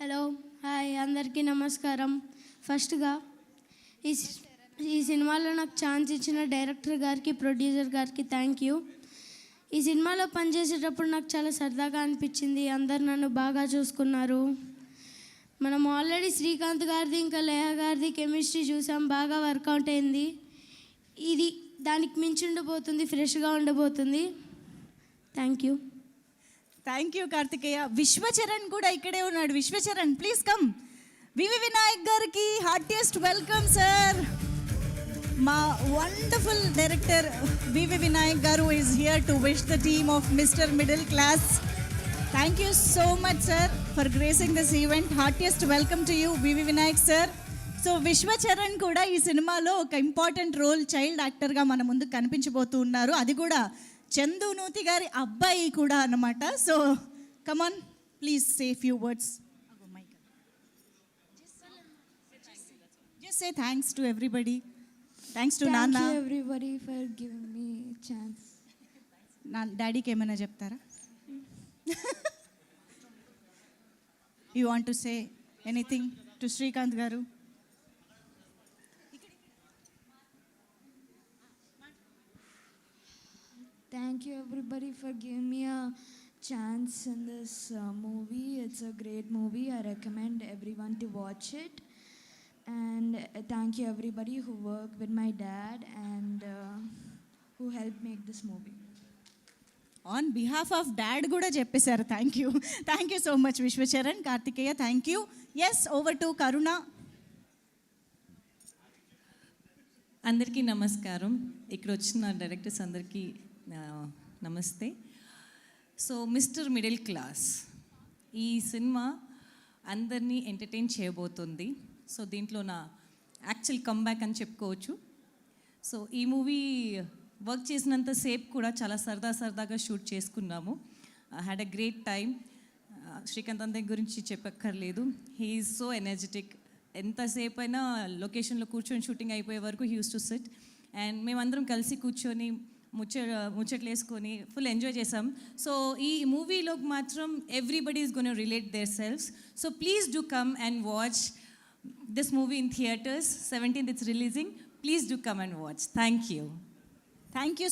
Hello hi అందరికీ నమస్కారం. ఫస్ట్గా ఈ సినిమాలో నాకు ఛాన్స్ ఇచ్చిన డైరెక్టర్ గారికి, ప్రొడ్యూసర్ గారికి థ్యాంక్ యూ. ఈ సినిమాలో పనిచేసేటప్పుడు నాకు చాలా సరదాగా అనిపించింది. అందరు నన్ను బాగా చూసుకున్నారు. మనం ఆల్రెడీ శ్రీకాంత్ గారిది ఇంకా లేహ గారిది కెమిస్ట్రీ చూసాం, బాగా వర్కౌట్ అయింది. ఇది దానికి మించి ఉండబోతుంది, ఫ్రెష్గా ఉండబోతుంది. Thank you. Thank you Karthikeya. Vishwacharan కూడా ఇక్కడే ఉన్నాడు. Vishwacharan please come. వివి వినాయక్ గారికి హార్టియెస్ట్ వెల్కమ్ సార్. మా వండర్ఫుల్ డైరెక్టర్ వివి వినాయక్ గారు is here to wish the team of Mister Middle Class. Thank you so much sir for gracing this event. Heartiest welcome to you VV Vinayak sir. So Vishwacharan కూడా ఈ సినిమాలో ఒక important role child యాక్టర్గా మన ముందు కనిపించబోతూ ఉన్నారు. అది కూడా చందు నూతి గారి అబ్బాయి కూడా అన్నమాట. So come on please say few words. Just say thanks to everybody. Thanks to నాన్న. Thank you everybody for giving me a chance. నా డాడీకి ఏమైనా చెప్తారా? You want to say anything to Srikanth గారు? Thank you everybody for giving me a chance in this movie. It's a great movie. I recommend everyone to watch it. And thank you everybody who worked with my dad and who helped make this movie. On behalf of dad కూడా చెప్పేశారు. Thank you so much Vishwacharan. Karthikeya thank you. Yes over to Karuna. అందరికీ నమస్కారం. ఇక్కడ వచ్చిన directors అందరికీ నమస్తే. So Mister Middle Class ఈ సినిమా అందరినీ ఎంటర్టైన్ చేయబోతుంది. సో దీంట్లో నా యాక్చువల్ కమ్బ్యాక్ అని చెప్పుకోవచ్చు. సో ఈ మూవీ వర్క్ చేసినంతసేపు కూడా చాలా సరదాగా షూట్ చేసుకున్నాము. Had a great time. Srikanth అందరి గురించి చెప్పక్కర్లేదు. He is so energetic. ఎంతసేపు అయినా లొకేషన్లో కూర్చొని షూటింగ్ అయిపోయే వరకు he use to SIT. And మేమందరం కలిసి కూర్చొని ముచ్చట్లు వేసుకొని ఫుల్ ఎంజాయ్ చేసాం. సో ఈ మూవీలో మాత్రం everybody is gonna relate their selves. So please do come and watch this movie in theatres. 17th it's releasing. Please do come and watch. Thank you. Thank you.